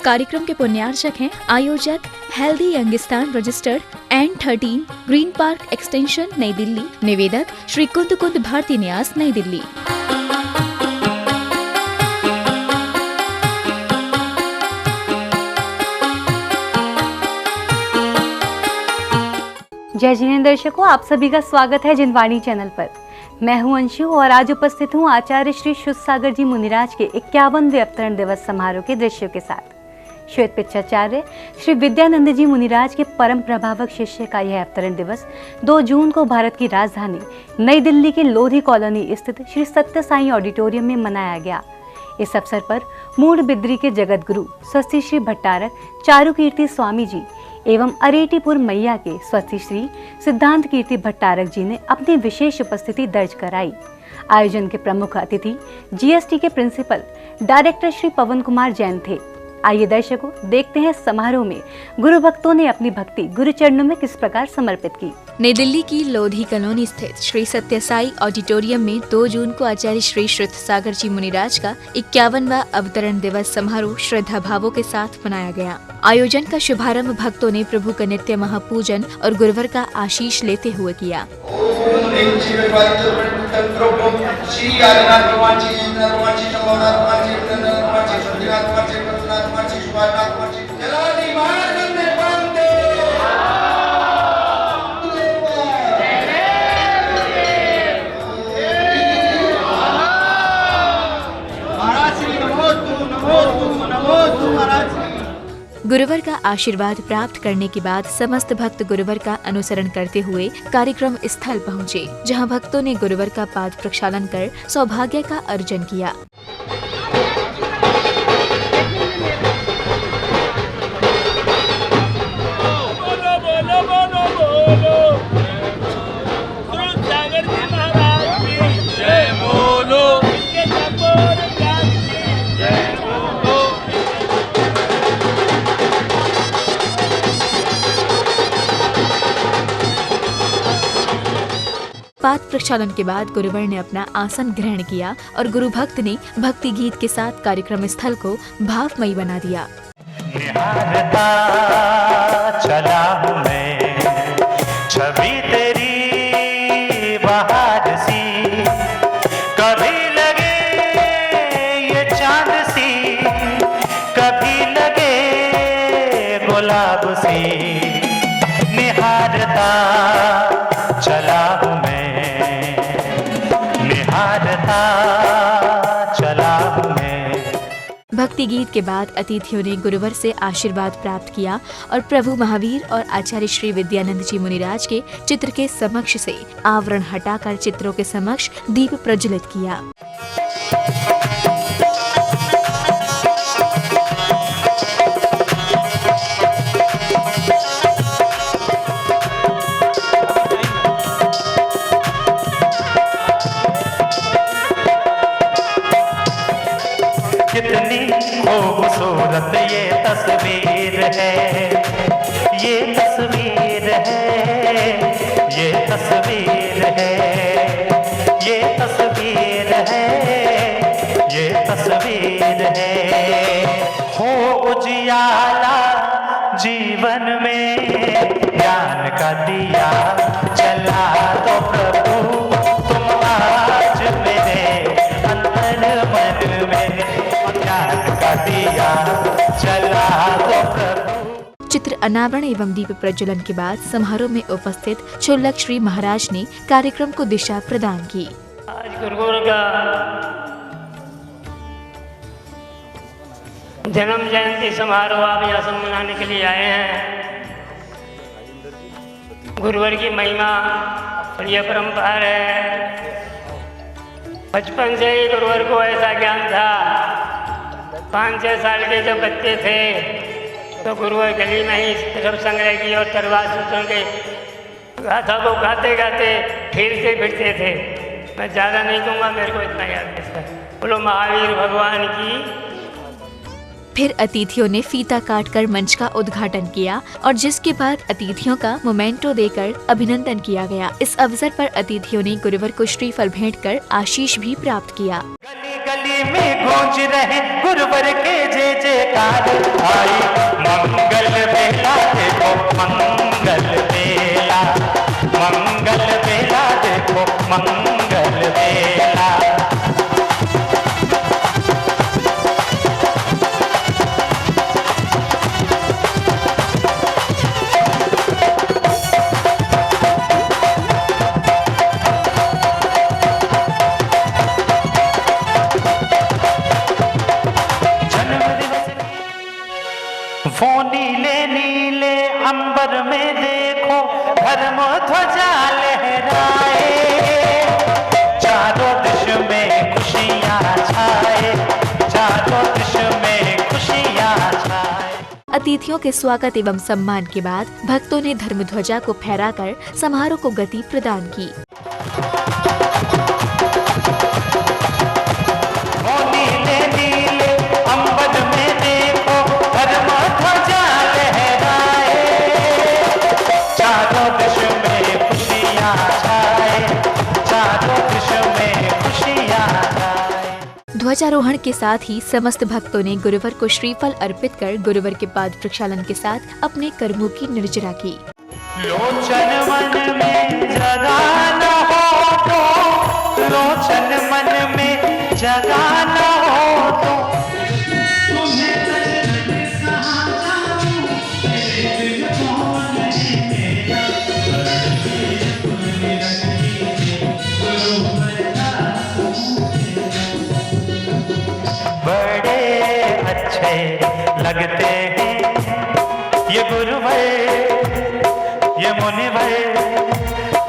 कार्यक्रम के पुण्यार्चक हैं आयोजक healthy Youngistan registered N13 green park extension नई दिल्ली। निवेदक श्री कुंद कुंद भारती न्यास नई दिल्ली। जय जिनेंद्र दर्शकों, आप सभी का स्वागत है जिनवाणी चैनल पर। मैं हूं अंशु और आज उपस्थित हूं आचार्य श्री शुद्ध सागर जी मुनिराज के 51वें अवतरण दिवस समारोह के दृश्यों के साथ। श्वेत पिचाचार्य श्री विद्यानंद जी मुनिराज के परम प्रभावक शिष्य का यह अवतरण दिवस 2 जून को भारत की राजधानी नई दिल्ली के लोधी कॉलोनी स्थित श्री सत्य साई ऑडिटोरियम में मनाया गया। इस अवसर पर मूड बिद्री के जगत गुरु स्वस्ति श्री भट्टारक चारु कीर्ति स्वामी जी एवं अरेटीपुर मैया के स्वस्ति श्री सिद्धांत कीर्ति भट्टारक जी ने अपनी विशेष उपस्थिति दर्ज कराई। आयोजन के प्रमुख अतिथि जीएसटी के प्रिंसिपल डायरेक्टर श्री पवन कुमार जैन थे। आइए दर्शकों, देखते हैं समारोह में गुरु भक्तों ने अपनी भक्ति गुरु चरणों में किस प्रकार समर्पित की। नई दिल्ली की लोधी कॉलोनी स्थित श्री सत्य साई ऑडिटोरियम में 2 जून को आचार्य श्री शुद्ध सागर जी मुनिराज का 51वां अवतरण दिवस समारोह श्रद्धा भावों के साथ मनाया गया। आयोजन का शुभारंभ भक्तों ने प्रभु का नित्य महापूजन और गुरुवर का आशीष लेते हुए किया। गुरुवर का आशीर्वाद प्राप्त करने के बाद समस्त भक्त गुरुवर का अनुसरण करते हुए कार्यक्रम स्थल पहुँचे, जहां भक्तों ने गुरुवर का पाद प्रक्षालन कर सौभाग्य का अर्जन किया। पाद प्रक्षालन के बाद गुरुवर ने अपना आसन ग्रहण किया और गुरु भक्त ने भक्ति गीत के साथ कार्यक्रम स्थल को भावमयी बना दिया। निहारता चला हूँ मैं छवि तेरी बहार सी, कभी लगे ये चांद सी, कभी लगे गुलाब सी। निहारता चला हूँ भक्ति गीत के बाद अतिथियों ने गुरुवर से आशीर्वाद प्राप्त किया और प्रभु महावीर और आचार्य श्री विद्यानंद जी मुनिराज के चित्र के समक्ष से आवरण हटाकर चित्रों के समक्ष दीप प्रज्वलित किया। कितनी खूबसूरत ये तस्वीर है, ये तस्वीर है, ये तस्वीर है, ये तस्वीर है, ये तस्वीर है। हो उजियाला जीवन में ज्ञान का दिया जला दो प्रभु, तुम आज मेरे अंतर मन में दिया चला दो प्रभु। चित्र अनावरण एवं दीप प्रज्वलन के बाद समारोह में उपस्थित छोलक श्री महाराज ने कार्यक्रम को दिशा प्रदान की। आज गुरुवर का जन्म जयंती समारोह आप यहाँ सब मनाने के लिए आए हैं। गुरुवर की महिमा और यह परंपरा है। बचपन से ही गुरुवर को ऐसा ज्ञान था। 5-6 साल के जब बच्चे थे तो गुरुवर गली में ही सब संग्रह की और तरवार सुन के गाथा को गाते गाते फिरते फिरते थे। मैं ज़्यादा नहीं कहूँगा, मेरे को इतना याद है। बोलो महावीर भगवान की। फिर अतिथियों ने फीता काटकर मंच का उद्घाटन किया और जिसके बाद अतिथियों का मोमेंटो देकर अभिनंदन किया गया। इस अवसर पर अतिथियों ने गुरुवर को श्रीफल भेंट कर आशीष भी प्राप्त किया। गली गली में गूंज रहे गुरुवर के जय जयकार। आई मंगल बेला देखो मंगल बेला, मंगल बेला देखो मंगल बेला। वो नीले नीले अंबर में देखो धर्म ध्वजा लहराए, चारों दिश में खुशियां छाए, चारों दिश में खुशियां छाए। अतिथियों के स्वागत एवं सम्मान के बाद भक्तों ने धर्म ध्वजा को फहराकर समारोह को गति प्रदान की। वो नीले नीले अंबर में देखो धर्म ध्वजा लहराए, चारों दिश में खुशियां छाए, चारों दिश में खुशियां छाए। ध्वजारोहण के साथ ही समस्त भक्तों ने गुरुवर को श्रीफल अर्पित कर गुरुवर के पाद प्रक्षालन के साथ अपने कर्मों की निर्जरा की। लोचन मन में जगा न हो तो, लोचन मन में जगा न हो तो, बड़े अच्छे लगते हैं ये गुरुवर, ये मुनिवर,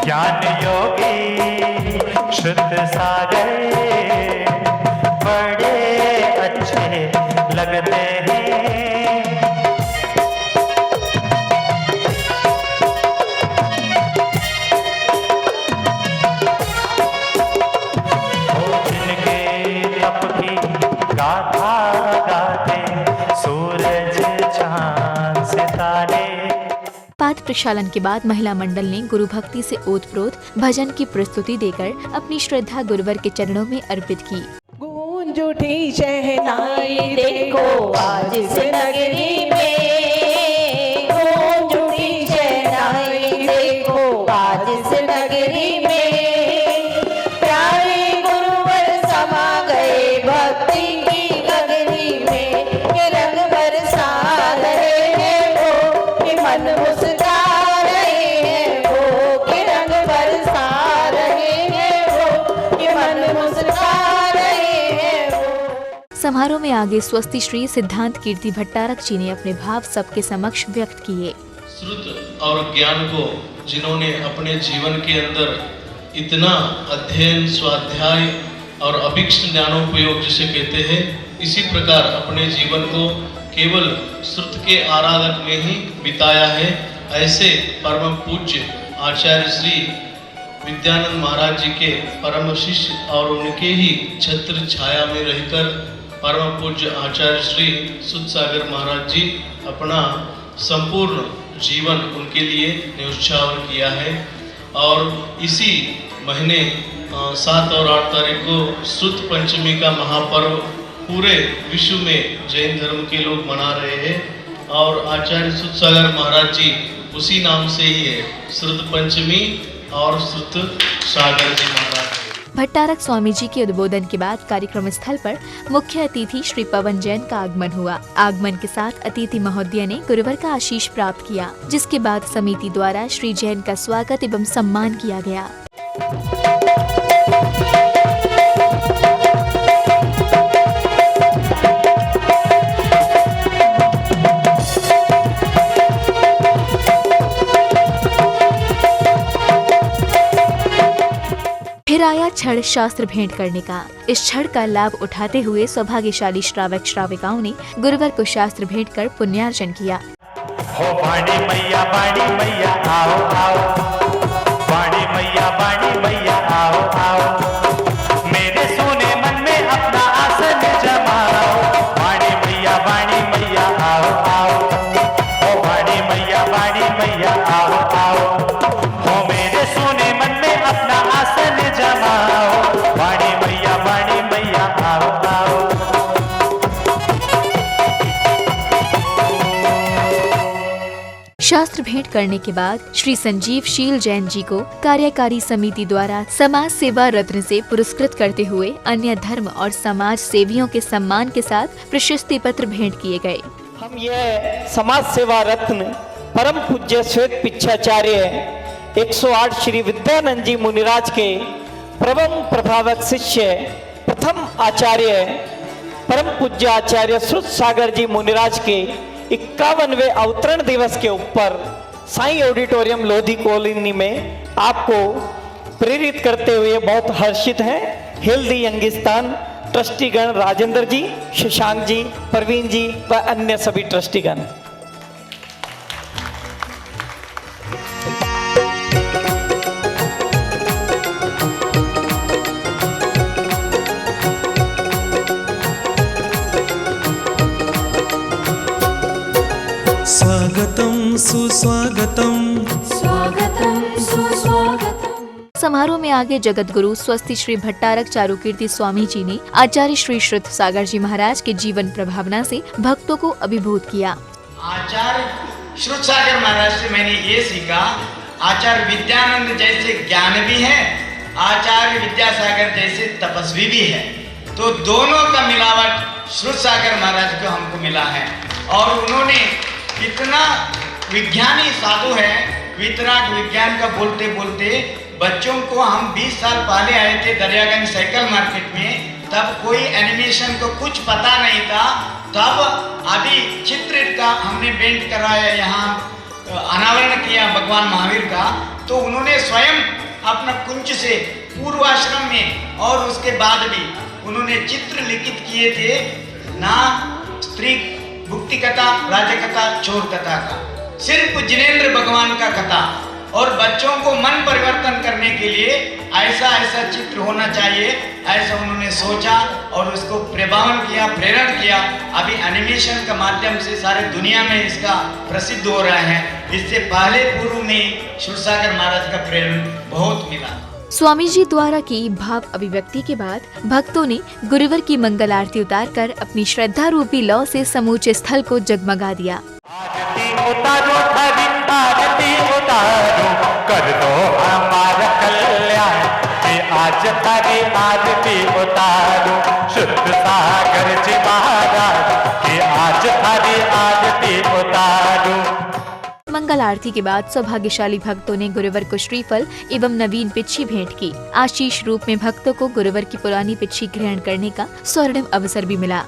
ज्ञान योगी शुद्ध सागर, बड़े अच्छे लगते हैं। ओ जिनके तप की गाथा गाते सूरज चांद सितारे। पाद प्रक्षालन के बाद महिला मंडल ने गुरु भक्ति से ओतप्रोत भजन की प्रस्तुति देकर अपनी श्रद्धा गुरुवर के चरणों में अर्पित की। गूंज उठी शहनाई देखो आज इस नगरी में, गूंज उठी शहनाई देखो आज इस नगरी में, प्यारे गुरुवर समा गए भक्ति की गगरी में, ये रंग बरसा रहे हैं वो कि मन मुस्कुरा रहे हैं वो, कि रंग बरसा रहे हैं वो कि मन मुस्कुरा रहे हैं वो। समारोह में आगे स्वस्ति श्री सिद्धांत कीर्ति भट्टारक जी ने अपने भाव सबके समक्ष व्यक्त किए। श्रुत और ज्ञान को जिन्होंने अपने जीवन के अंदर इतना अध्ययन स्वाध्याय और अभिष्ट ज्ञानोपयोग जिसे कहते हैं, इसी प्रकार अपने जीवन को केवल श्रुत के आराधक में ही बिताया है, ऐसे परम पूज्य आचार्य श्री विद्यानंद महाराज जी के परम शिष्य और उनके ही छत्र छाया में रहकर परम पूज्य आचार्य श्री सुध सागर महाराज जी अपना संपूर्ण जीवन उनके लिए न्यौछावर किया है। और इसी महीने 7 और 8 तारीख को शुद्ध पंचमी का महापर्व पूरे विश्व में जैन धर्म के लोग मना रहे हैं, और आचार्य सुध सागर महाराज जी उसी नाम से ही है, श्रुत पंचमी और श्रुत सागर जी महाराज। भट्टारक स्वामी जी के उद्बोधन के बाद कार्यक्रम स्थल पर मुख्य अतिथि श्री पवन जैन का आगमन हुआ। आगमन के साथ अतिथि महोदय ने गुरुवर का आशीष प्राप्त किया, जिसके बाद समिति द्वारा श्री जैन का स्वागत एवं सम्मान किया गया। फिर आया क्षण शास्त्र भेंट करने का। इस क्षण का लाभ उठाते हुए सौभाग्यशाली श्रावक श्राविकाओं ने गुरुवर को शास्त्र भेंट कर पुण्यार्जन किया। हो बाणी मैया आओ आओ, बाणी मैया आओ आओ, मेरे सोने मन में अपना आसन जमाओ, बाणी मैया आओ आओ, हो बाणी मैया आओ आओ, हो मेरे सोने मन में अपना आसन जमाओ, बाणी मैया आओ आओ। भेंट करने के बाद श्री संजीव शील जैन जी को कार्यकारी समिति द्वारा समाज सेवा रत्न से पुरस्कृत करते हुए अन्य धर्म और समाज सेवियों के सम्मान के साथ प्रशस्ति पत्र भेंट किए गए। हम ये समाज सेवा रत्न परम पूज्य श्वेत पिच्छाचार्य 108 श्री विद्यानंद जी मुनिराज के प्रबंध प्रभावक शिष्य प्रथम आचार्य परम पूज्य आचार्य श्रुत सागर जी मुनिराज के 51वें अवतरण दिवस के ऊपर साईं ऑडिटोरियम लोधी कॉलोनी में आपको प्रेरित करते हुए बहुत हर्षित हैं। हेल्दी यंगिस्तान ट्रस्टीगण राजेंद्र जी, शशांक जी, प्रवीण जी व अन्य सभी ट्रस्टीगण। स्वागतम सुस्वागतम स्वागतम सुस्वागतम। समारोह में आगे जगत गुरु स्वस्ति श्री भट्टारक चारुकीर्ति स्वामी जी ने आचार्य श्री श्रुत सागर जी महाराज के जीवन प्रभावना से भक्तों को अभिभूत किया। आचार्य श्रुत सागर महाराज से मैंने ये सीखा, आचार्य विद्यानंद जैसे ज्ञानवी है, आचार्य विद्यासागर जैसे तपस्वी भी है। तो दोनों का मिलावट श्रुत सागर महाराज को हमको मिला है। और उन्होंने इतना विज्ञानी साधु है, वितराग विज्ञान का बोलते बोलते बच्चों को हम 20 साल पहले आए थे दरियागंज साइकिल मार्केट में, तब कोई एनिमेशन को कुछ पता नहीं था। तब अभी चित्र का हमने पेंट कराया, यहाँ अनावरण किया भगवान महावीर का। तो उन्होंने स्वयं अपना कुंज से पूर्वाश्रम में और उसके बाद भी उन्होंने चित्र लिखित किए थे, ना स्त्री भुक्ति कथा, राजा कथा, चोर कथा का, सिर्फ जिनेंद्र भगवान का कथा। और बच्चों को मन परिवर्तन करने के लिए ऐसा ऐसा चित्र होना चाहिए, ऐसा उन्होंने सोचा और उसको प्रभावन किया, प्रेरण किया। अभी एनिमेशन का माध्यम से सारे दुनिया में इसका प्रसिद्ध हो रहा है। इससे पहले पूर्व में शुरसागर महाराज का प्रेरण बहुत मिला। स्वामी जी द्वारा की भाव अभिव्यक्ति के बाद भक्तों ने गुरुवर की मंगल आरती उतारकर अपनी श्रद्धा रूपी लौ से समूचे स्थल को जगमगा दिया। आरती उतारो हरि आरती उतारो, कर दो हमारा कल्याण। कि आज हरि आरती उतारो शुद्ध सागर जी महाराज, कि आज हरि आरती उतारो। मंगल आरती के बाद सौभाग्यशाली भक्तों ने गुरुवर को श्रीफल एवं नवीन पिच्छी भेंट की। आशीष रूप में भक्तों को गुरुवर की पुरानी पिच्छी ग्रहण करने का स्वर्णिम अवसर भी मिला।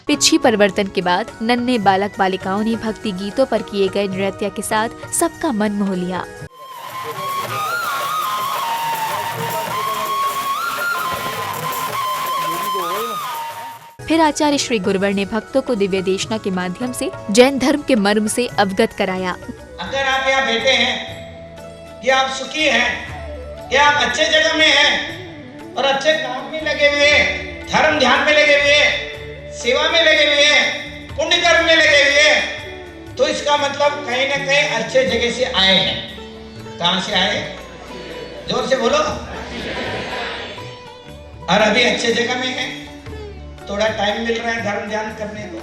पिच्छी परिवर्तन के बाद नन्हे बालक बालिकाओं ने भक्ति गीतों पर किए गए नृत्य के साथ सबका मन मोह लिया। फिर आचार्य श्री गुरुवर ने भक्तों को दिव्य देशना के माध्यम से जैन धर्म के मर्म से अवगत कराया। अगर आप यहाँ बैठे हैं कि आप सुखी हैं, कि आप अच्छे जगह में हैं और अच्छे काम में लगे हुए हैं, धर्म ध्यान में लगे हुए हैं, सेवा में लगे हुए हैं, पुण्य कर्म में लगे हुए हैं, तो इसका मतलब कहीं ना कहीं अच्छे जगह से आए हैं। कहां से आए? जोर से बोलो। और अभी अच्छे जगह में है, थोड़ा टाइम मिल रहा है धर्म ध्यान करने को,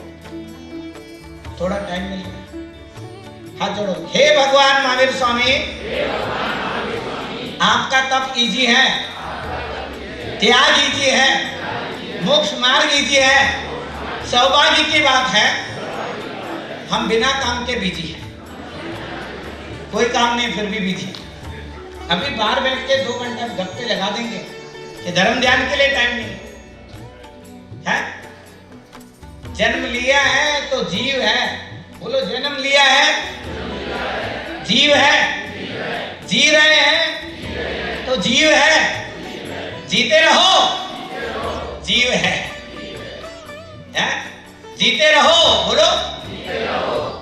थोड़ा टाइम मिल रहा है। हाथ जोड़ो। हे भगवान महावीर स्वामी, आपका तप इजी है, त्याग इजी है, मोक्ष मार्ग इजी है। सौभाग्य की बात है हम बिना काम के बिजी हैं, कोई काम नहीं फिर भी बिजी। अभी बाहर बैठ के 2 घंटा गप्पे लगा देंगे कि धर्म ध्यान के लिए टाइम नहीं है। जन्म लिया है तो जीव है। बोलो, जन्म लिया है, जीव है। जी रहे हैं तो जीव है। जीते रहो, जीव है। जीते रहो, बोलो।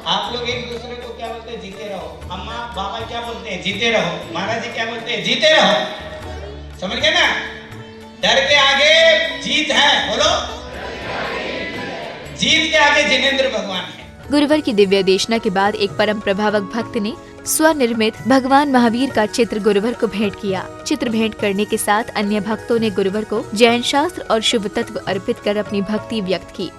आप लोग एक दूसरे को क्या बोलते हैं? जीते रहो। अम्मा बाबा क्या बोलते हैं? जीते रहो। महाराज जी क्या बोलते हैं? जीते रहो। समझ गए ना? डर के आगे जीत है। बोलो, जीत के आगे जिनेंद्र भगवान है। गुरुवर की दिव्य देशना के बाद एक परम प्रभावक भक्त ने स्वनिर्मित भगवान महावीर का चित्र गुरुवर को भेंट किया। चित्र भेंट करने के साथ अन्य भक्तों ने गुरुवर को जैन शास्त्र और शुभ तत्व अर्पित कर अपनी भक्ति व्यक्त की।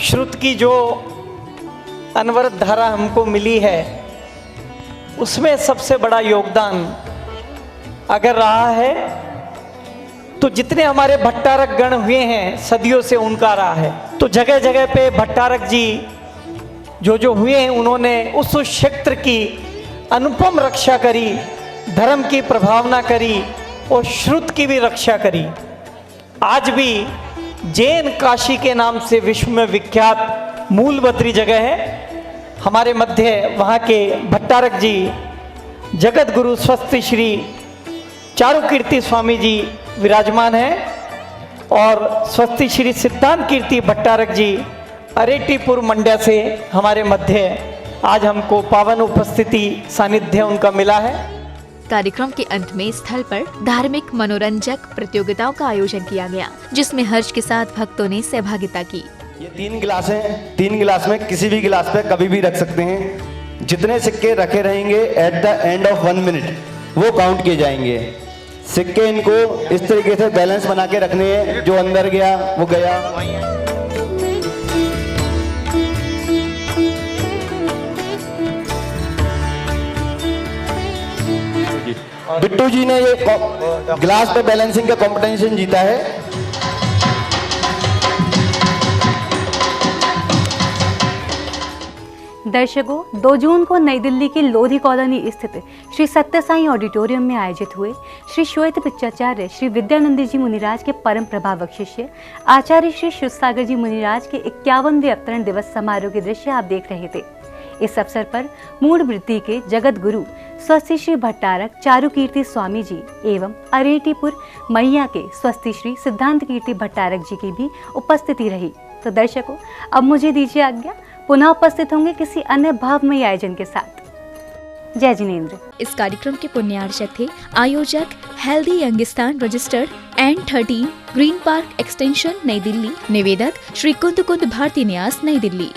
श्रुत की जो अनवरत धारा हमको मिली है, उसमें सबसे बड़ा योगदान अगर रहा है तो जितने हमारे भट्टारक गण हुए हैं सदियों से उनका रहा है। तो जगह जगह पे भट्टारक जी जो हुए हैं, उन्होंने उस क्षेत्र की अनुपम रक्षा करी, धर्म की प्रभावना करी और श्रुत की भी रक्षा करी। आज भी जैन काशी के नाम से विश्व में विख्यात मूलबद्री जगह है हमारे मध्य। वहाँ के भट्टारक जी जगत गुरु स्वस्ति श्री चारुकीर्ति स्वामी जी विराजमान हैं और स्वस्ति श्री सिद्धांत कीर्ति भट्टारक जी अरेटीपुर मंड्या से हमारे मध्य आज हमको पावन उपस्थिति सानिध्य उनका मिला है। कार्यक्रम के अंत में स्थल पर धार्मिक मनोरंजक प्रतियोगिताओं का आयोजन किया गया, जिसमें हर्ष के साथ भक्तों ने सहभागिता की। ये 3 गिलास हैं। 3 गिलास में किसी भी गिलास पे कभी भी रख सकते हैं। जितने सिक्के रखे रहेंगे at the end of 1 minute वो काउंट किए जाएंगे। सिक्के इनको इस तरीके से बैलेंस बना के रखने हैं, जो अंदर गया वो गया। बिट्टू जी ने ये ग्लास पे बैलेंसिंग का कंपटीशन जीता है। दर्शकों, 2 जून को नई दिल्ली की लोधी कॉलोनी स्थित श्री सत्य साई ऑडिटोरियम में आयोजित हुए श्री श्वेत पिच्चाचार्य श्री विद्यानंद जी मुनिराज के परम प्रभावक शिष्य आचार्य श्री शुद्धसागर जी मुनिराज के 51वें अवतरण दिवस समारोह के दृश्य आप देख रहे थे। इस अवसर पर मूल वृत्ति के जगत गुरु स्वस्ति श्री भट्टारक चारुकीर्ति स्वामी जी एवं अरेटीपुर मैया के स्वस्ति श्री सिद्धांत कीर्ति भट्टारक जी की भी उपस्थिति रही। तो दर्शकों, अब मुझे दीजिए आज्ञा, पुनः उपस्थित होंगे किसी अन्य भावमयी आयोजन के साथ। जय जिनेंद्र। इस कार्यक्रम के पुण्यार्चक थे आयोजक healthy Youngistan registered N13 green park extension नई दिल्ली। निवेदक श्री कुंद भारती न्यास नई दिल्ली।